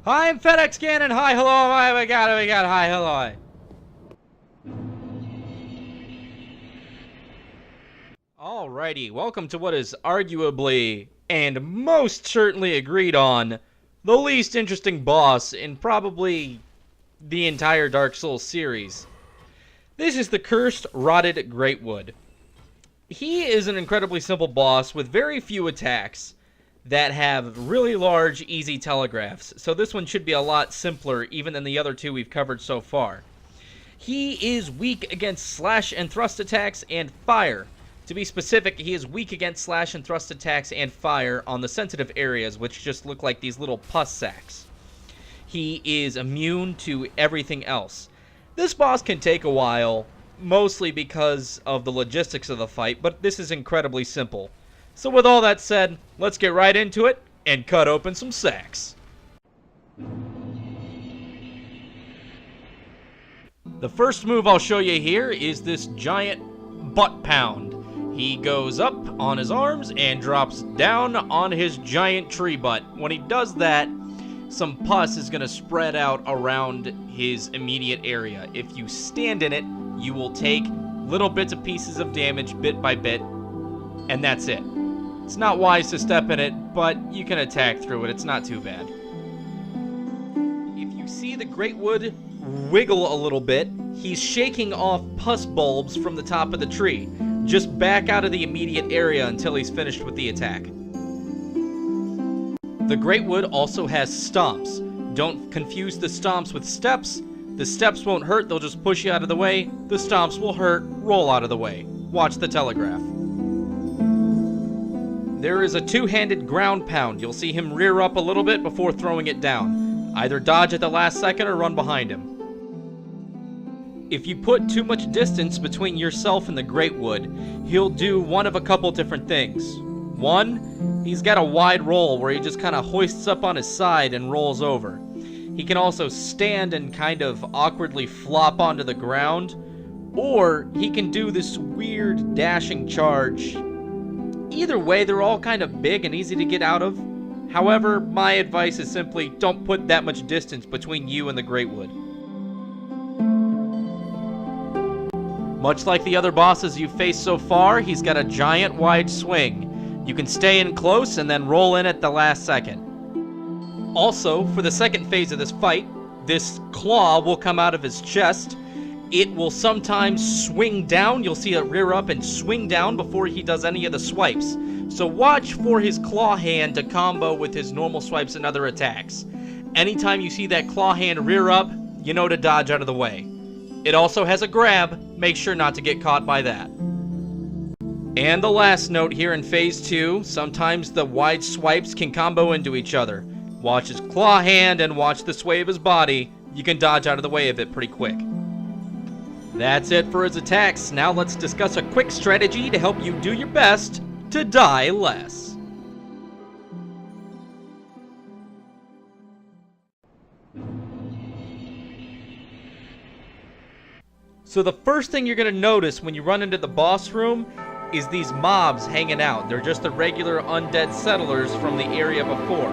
Hi, I'm FedExGanon. Hi, hello, hi, we got, hi, hello. Alrighty, welcome to what is arguably, and most certainly agreed on, the least interesting boss in probably the entire Dark Souls series. This is the Curse-rotted Greatwood. He is an incredibly simple boss with very few attacks that have really large, easy telegraphs, so this one should be a lot simpler even than the other two we've covered so far. He is weak against slash and thrust attacks and fire. To be specific, he is weak against slash and thrust attacks and fire on the sensitive areas, which just look like these little pus sacs. He is immune to everything else. This boss can take a while, mostly because of the logistics of the fight, but this is incredibly simple. So with all that said, let's get right into it and cut open some sacs. The first move I'll show you here is this giant butt pound. He goes up on his arms and drops down on his giant tree butt. When he does that, some pus is going to spread out around his immediate area. If you stand in it, you will take little bits and pieces of damage bit by bit, and that's it. It's not wise to step in it, but you can attack through it. It's not too bad. If you see the Greatwood wiggle a little bit, he's shaking off pus bulbs from the top of the tree. Just back out of the immediate area until he's finished with the attack. The Greatwood also has stomps. Don't confuse the stomps with steps. The steps won't hurt, they'll just push you out of the way. The stomps will hurt, roll out of the way. Watch the telegraph. There is a two-handed ground pound. You'll see him rear up a little bit before throwing it down. Either dodge at the last second or run behind him. If you put too much distance between yourself and the Greatwood, he'll do one of a couple different things. One, he's got a wide roll where he just kind of hoists up on his side and rolls over. He can also stand and kind of awkwardly flop onto the ground, or he can do this weird dashing charge. Either way, they're all kind of big and easy to get out of. However, my advice is simply don't put that much distance between you and the Greatwood. Much like the other bosses you've faced so far, he's got a giant wide swing. You can stay in close and then roll in at the last second. Also, for the second phase of this fight, this claw will come out of his chest. It will sometimes swing down. You'll see it rear up and swing down before he does any of the swipes. So watch for his claw hand to combo with his normal swipes and other attacks. Anytime you see that claw hand rear up, you know to dodge out of the way. It also has a grab. Make sure not to get caught by that. And the last note here in Phase 2, sometimes the wide swipes can combo into each other. Watch his claw hand and watch the sway of his body. You can dodge out of the way of it pretty quick. That's it for his attacks. Now let's discuss a quick strategy to help you do your best to die less. So the first thing you're going to notice when you run into the boss room is these mobs hanging out. They're just the regular undead settlers from the area before.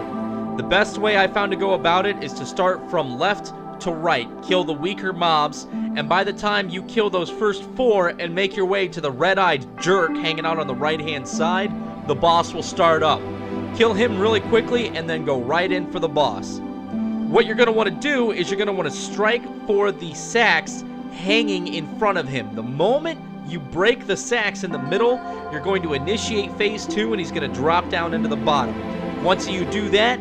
The best way I found to go about it is to start from left to right, kill the weaker mobs, and by the time you kill those first 4 and make your way to the red-eyed jerk hanging out on the right-hand side, the boss will start up. Kill him really quickly and then go right in for the boss. What you're going to want to do is you're going to want to strike for the sacks hanging in front of him. The moment you break the sacks in the middle, you're going to initiate Phase 2 and he's going to drop down into the bottom. Once you do that,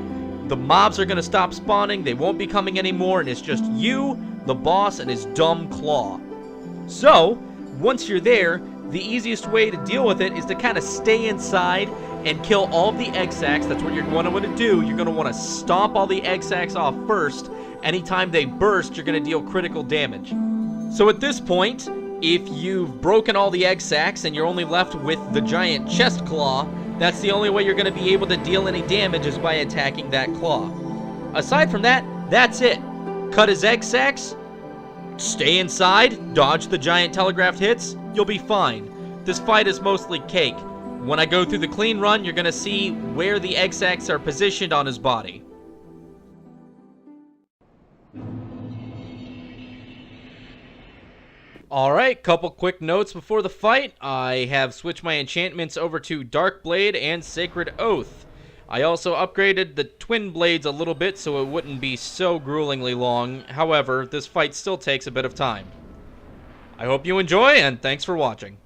the mobs are going to stop spawning, they won't be coming anymore, and it's just you, the boss, and his dumb claw. So, once you're there, the easiest way to deal with it is to kind of stay inside and kill all of the egg sacs. That's what you're going to want to do. You're going to want to stomp all the egg sacs off first. Anytime they burst, you're going to deal critical damage. So at this point, if you've broken all the egg sacs and you're only left with the giant chest claw, that's the only way you're going to be able to deal any damage is by attacking that claw. Aside from that, that's it. Cut his egg sacs, stay inside, dodge the giant telegraphed hits, you'll be fine. This fight is mostly cake. When I go through the clean run, you're going to see where the egg sacs are positioned on his body. Alright, couple quick notes before the fight. I have switched my enchantments over to Dark Blade and Sacred Oath. I also upgraded the Twin Blades a little bit so it wouldn't be so gruelingly long. However, this fight still takes a bit of time. I hope you enjoy, and thanks for watching.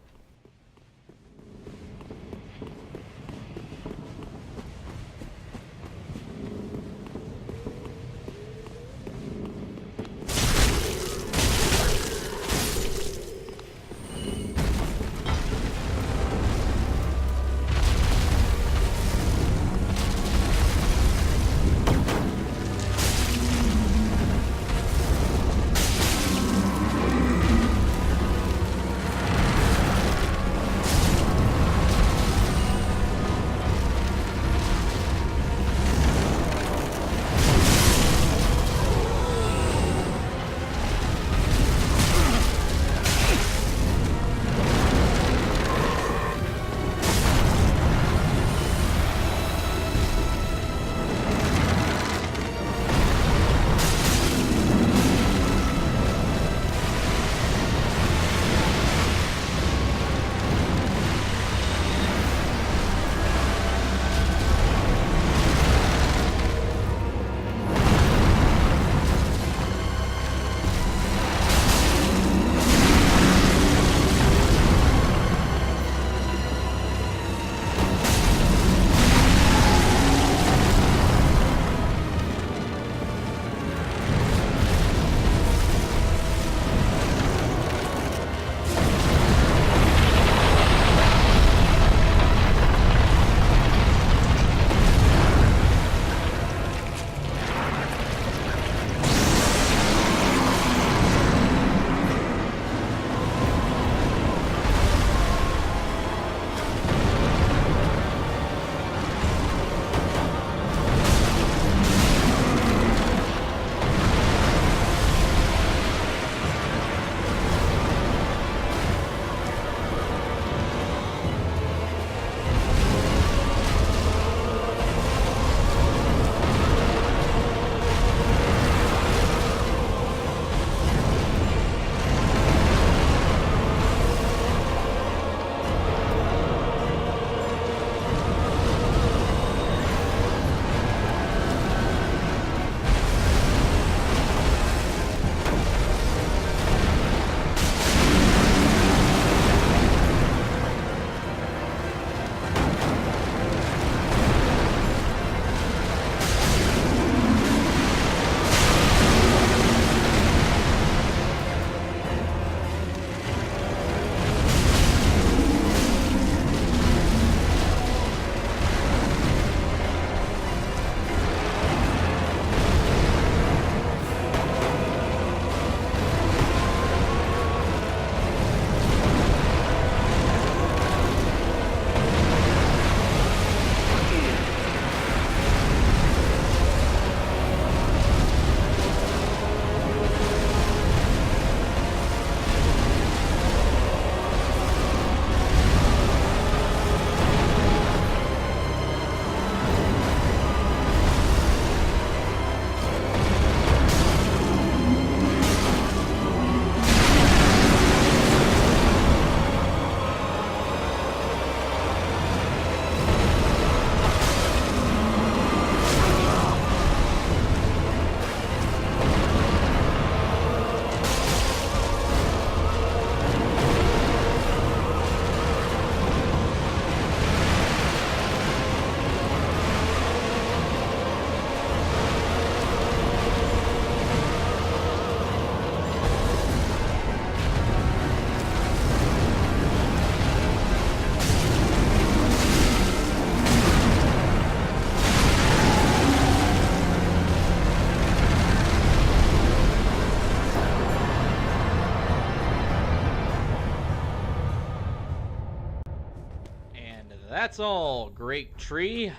That's all, Great Tree.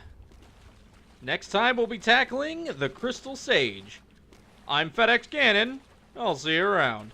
Next time we'll be tackling the Crystal Sage. I'm FedExGanon. I'll see you around.